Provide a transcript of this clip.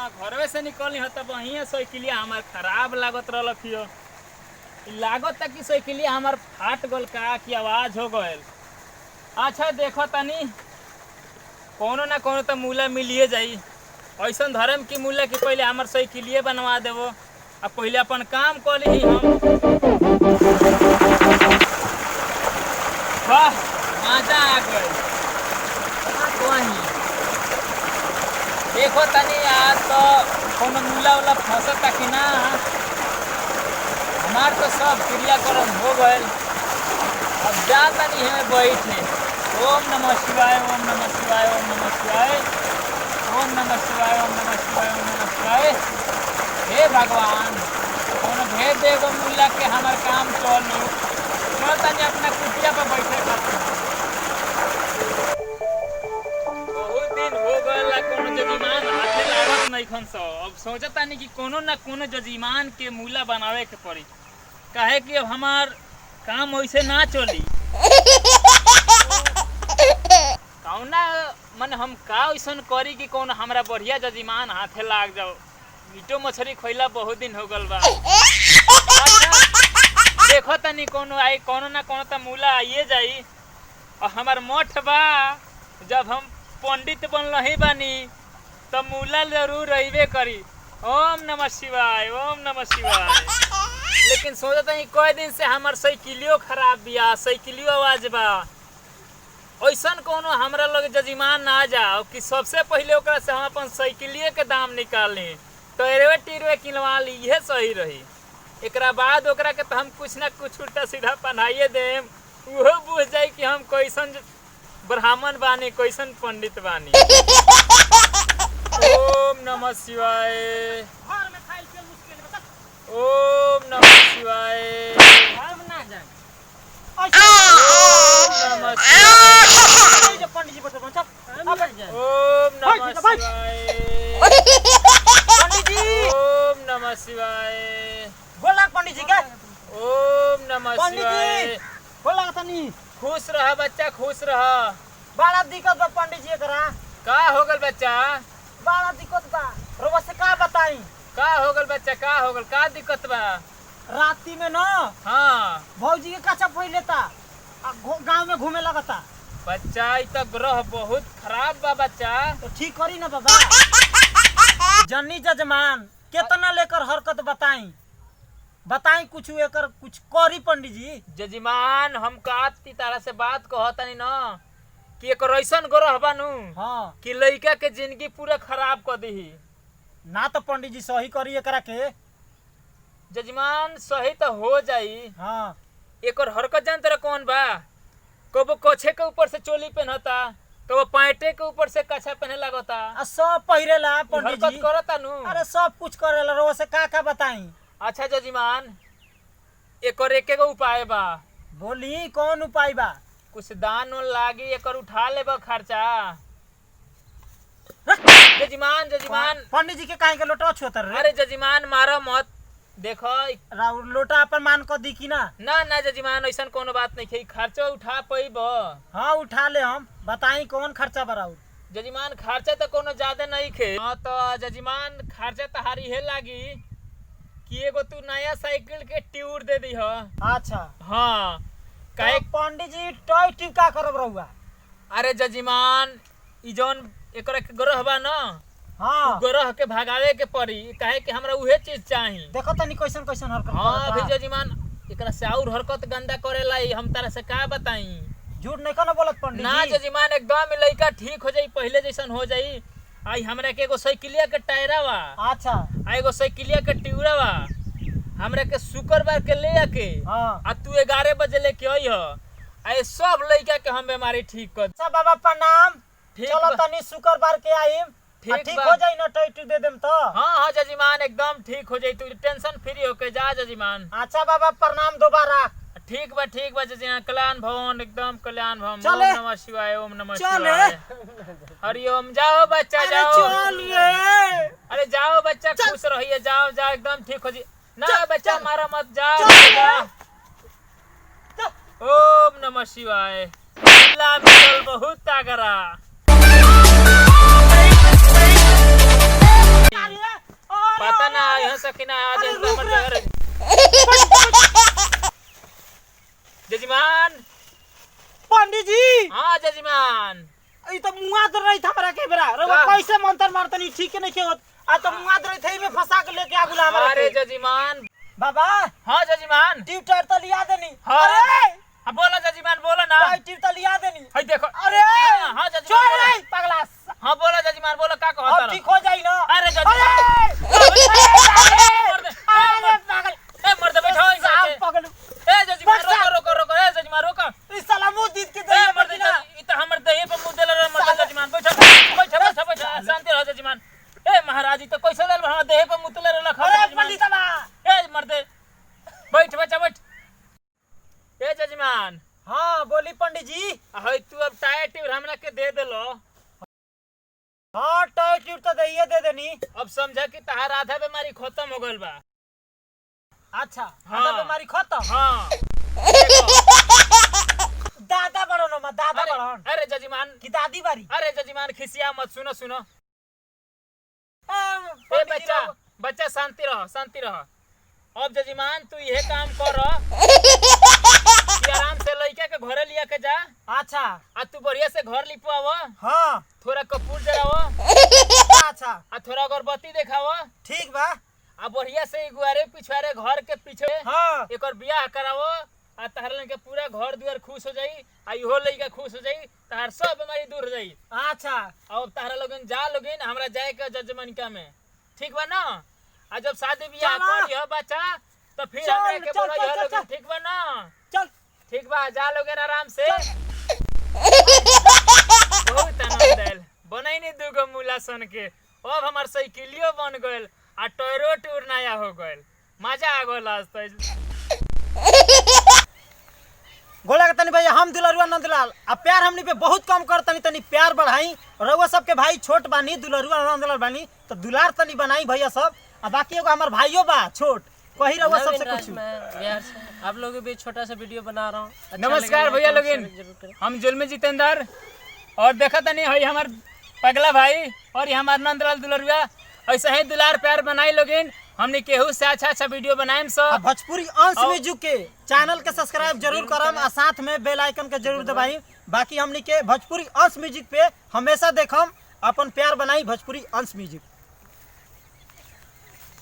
घरवे से निकलनी हो तब वहीं साइकिलिया हमार खराब लागत रहलखियो। लागत तक कि साइकिलिया हमार फाट गल का कि आवाज हो गयल। अच्छा देखो तनी कोनो ना कोनो तो मूला मिलिए जाई। ऐसा धर्म की मूला कि पहले हमार साइकिलिए बनवा देवो आ पहले अपन काम कर ली हम। वाह मजा आ गई। देखो तनी आज तो कोनो मूला वाला फंसता कि ना। हमार तो सब क्रियाक्रम हो गए। अब जा तनी हमें बैठे। ओम नमः शिवाय ओम नमः शिवाय ओम नमः शिवाय ओम नमः शिवाय ओम नमः शिवाय ओम नमः शिवाय। हे भगवान कोनो भेज देगो मूला के हमार काम चलो। चल तनी अपना कुटिया पर बैठे करते। बहुत दिन हो गए कोनो जजीमान हाथे लागत नहीं खन सो। अब सोचता नहीं कि कोनो ना कोनो जजीमान के मूला बनावे के पड़ी। काहे कि अब हमार काम वैसे ना चली। कौना मन हम का वैसन करी कि कौन हमरा बढ़िया जजीमान हाथे लाग जाओ। मीटो मछली खइला बहुत दिन हो गल बा। देखो तनी कोनो आई कोनो ना कोनो तो मूला आइए जाई। और हमार मठ बा जब हम पंडित बनल ही बानी तो मूला जरूर रहिबे करी। ओम नमः शिवाय ओम नमः शिवाय। लेकिन सोचता नहीं कई दिन से हमार साइकिलियो खराब बिया। साइकिलियो आवाज बा। ऐसन कोनो हमरा लगे जजीमान ना जाओ कि सबसे पहले ओकरा से हम अपन साइकिलिए के दाम निकाली तो एरवे टीरवे किनवा ली। यह सही रही। एकरा बाद ओकरा के तो हम कुछ ना कुछ उल्टा सीधा पढ़ाइए देम। उहो बुझ जाई कि हम कैसन ब्राह्मण बानी कैसन पंडित बानी। ओम नमः शिवाय ओम नमः शिवाय ओम नमः शिवाय ओम नमः शिवाय। बोला पंडित जी का ओम नमः शिवाय। बोला तनी खुश रह बच्चा खुश रह। बड़ा दिक्कत बा पंडित जी एकरा। का हो गल बच्चा? बड़ा दिक्कत बा। रोवा से का बताई? का हो गल बच्चा का हो गल का दिक्कत बा? राती में ना हाँ भौजी के कच्चा पही लेता गांव में घूमे लगता। बच्चा ई तो ग्रह बहुत खराब बा बच्चा। तो ठीक करी ना बाबा। जन्नी जजमान कितना लेकर हरकत बताई बताई कुछ एकर कुछ करी पंडित जी। जजमान हम का ती तारा से बात कहतनी ना कि एक ऐसन ग्रह बानू हाँ कि लड़का के जिंदगी पूरा खराब कर दी। ना तो पंडित जी सही करी एकरा के। जजमान सही तो हो जाई। हाँ एक हरकत जान तेरा कौन बा? कबो कछे के ऊपर से चोली पहनता कबो पैंटे के ऊपर से कछा पहने लगता। सब पहिरेला पंडित जी। हरकत करता नु। अरे सब कुछ करेला। रोवा से का बताई? अच्छा जजमान एकर एक उपाय बा। बोली कौन उपाय बा? कुछ दान लागी एकर उठा लेबा खर्चा। जजमान जजमान पंडित जी के काहे के लोटा छोतर रे? अरे जजमान मारो मत। देखो राउर लोटा अपन मान को दी की ना? ना जजमान ऐसा कोनो बात नहीं है। खर्चा उठा पैब। हाँ उठा ले हम। बताई कौन खर्चा बा राउर? जजमान खर्चा तो कोनो ज्यादा नहीं खे। हाँ तो जजमान खर्चा तहारी है लागी कि एगो तू नया साइकिल के ट्यूर दे दी। अच्छा हाँ काहे पंडित जी टॉय ट्यूब का करब रहुआ? अरे जजमान ई जौन एकरा के ग्रह बा ना हाँ ग्रह के भगावे के पड़ी। काहे कि हमरा उहे चीज चाहिए। देखो तनी कैसन कैसन हरकत हाँ करता। अभी जजमान एकरा से और हरकत गंदा करेला हम तारा से का बताई? झूठ नहीं कहना बोलत पंडित ना जी। जजमान एकदम लड़का ठीक हो जाई पहले जैसन हो जाई। आई हमरा के एगो साइकिलिया के टायरा बा। अच्छा आ एगो साइकिलिया के ट्यूरा बा। हमरा के शुक्रवार के ले आके हाँ आ तू 11 बजे लेके आई हो। आ सब लड़का के हम बीमारी ठीक कर। अच्छा बाबा प्रणाम। ठीक चलो बा। तनी शुक्रवार के आईम। ठीक बा। हो जाई ना टॉय ट्यूब दे देम तो? हाँ जजमान एकदम ठीक हो जाई। तू टेंशन फ्री होके जा जजमान। अच्छा बाबा प्रणाम दोबारा। ठीक बा जजमान। कल्याण भवन एकदम कल्याण भवन। चले। ओम नमः शिवाय ओम नमः चले। शिवाय हरिओम। जाओ बच्चा अरे जाओ। चल रे। अरे जाओ बच्चा खुश रहिए। जाओ एकदम ठीक हो जी। ना बच्चा मारा मत जाओ। ओम नमः शिवाय। बहुत तागरा। यहाँ सकीना आ अरे जाए रुक हमर रे। घर जजमान। पंडित जी हाँ जजमान। ई तो मुआ दर रही था हमरा के बेरा रउआ का? कैसे मंत्र मारतनी ठीक नहीं के होत आ तो मुआ दर रही थे में फंसा के लेके आ बुला हमरा अरे के जजमान। बाबा हाँ जजमान। ट्यूटर तो लिया देनी हाँ। अरे हाँ बोला जजमान बोला ना। ट्यूटर तो लिया देनी हाय देखो। अरे हाँ जजमान छोड़ बोला। रे पगला हाँ बोला जजमान बोला का कहता अब रहा? ठीक हो जाई ना अरे अरे अरे पागल ए मर्द बैठो साहब इधर पगलू ए जजमान रोको ए जजमान रोको ई साला मुंह दीद के ए दे मर्द ई तो हमर देह पे मुंह देले मर्द जजमान बैठो शांति रहो जजमान। ए महाराज ई तो कैसे लेल हमरा देह पे मुंह देले रखा अरे जजमान। पंडित बा ए मर्द बैठ बच्चा बैठ। ए जजमान। हां बोली पंडित जी हई तू अब टायर ट्यूब हमरा के दे देलो। हां टायर ट्यूब तो दे देनी अब समझा कि तहार आधा बीमारी खत्म हो गइल बा। अच्छा हाँ। आधा बीमारी खत्म हाँ दादा बड़ो न दादा बड़न अरे जजमान की दादी बारी अरे जजमान खिसिया मत सुनो सुनो। ए पंडित जी बच्चा रहो। बच्चा शांति रह। अब जजमान तू यह काम कर कि आराम से लइका के घरे लिया के जा अच्छा आ तू बढ़िया से घर लिपवाव हां थोड़ा कपूर जलाव अच्छा आ थोड़ा अगरबत्ती देखाव ठीक बा आ बढ़िया से गुआरे पिछवारे घर के पीछे हां एकर बियाह करावो आ तहर लइका पूरा घर दुआर खुश हो जाई आ इहो लइका खुश हो जाई तहर सब बीमारी दूर हो जाई। अच्छा अब तहरा लोगन जा लोगिन हमरा जाए के जजमनिका में ठीक बा ना। आ जब शादी बियाह चला। करियो बच्चा तो फिर चल, हमरा के चल, बोलो चल, यह चल, लोगिन चल। ठीक बा ना। चल ठीक बा जा लोगिन आराम से। चल। बहुत आनंद आयल बनाई नहीं दूगो मूला सन के अब हमार साइकिलियो बन गइल आ टायरो टूर नया हो गइल मजा आ गइल आज तो। गोला के तनी भैया हम दुलरुआ नंदलाल आ प्यार हमनी पे बहुत कम कर तनी प्यार बढ़ाई रउआ सबके भाई छोट बानी दुलरुआ नंदलाल बानी तो दुलार तनी बनाई भैया सब आ बाकी एगो हमर भाइयों बा छोट कही रउआ सबसे कुछ बिहार से आप लोगों के बीच छोटा सा वीडियो बना रहा हूँ। अच्छा नमस्कार लगेगा भैया तो लोगिन शेयर जरूर करें। हम जुल्मी जितेंद्र और देखा तनी हई हमार पगला भाई और ये हमार नंदलाल दुलरुआ ऐसा ही दुलार प्यार बनाई लोगिन हमने केहू से अच्छा वीडियो बनाएम आ सब। भोजपुरी अंश म्यूजिक के चैनल के सब्सक्राइब जरूर करम आ साथ में बेल आइकन के जरूर दबाई। बाकी हमनी के भोजपुरी अंश म्यूजिक पे हमेशा देखम अपन प्यार बनाई भोजपुरी अंश म्यूजिक।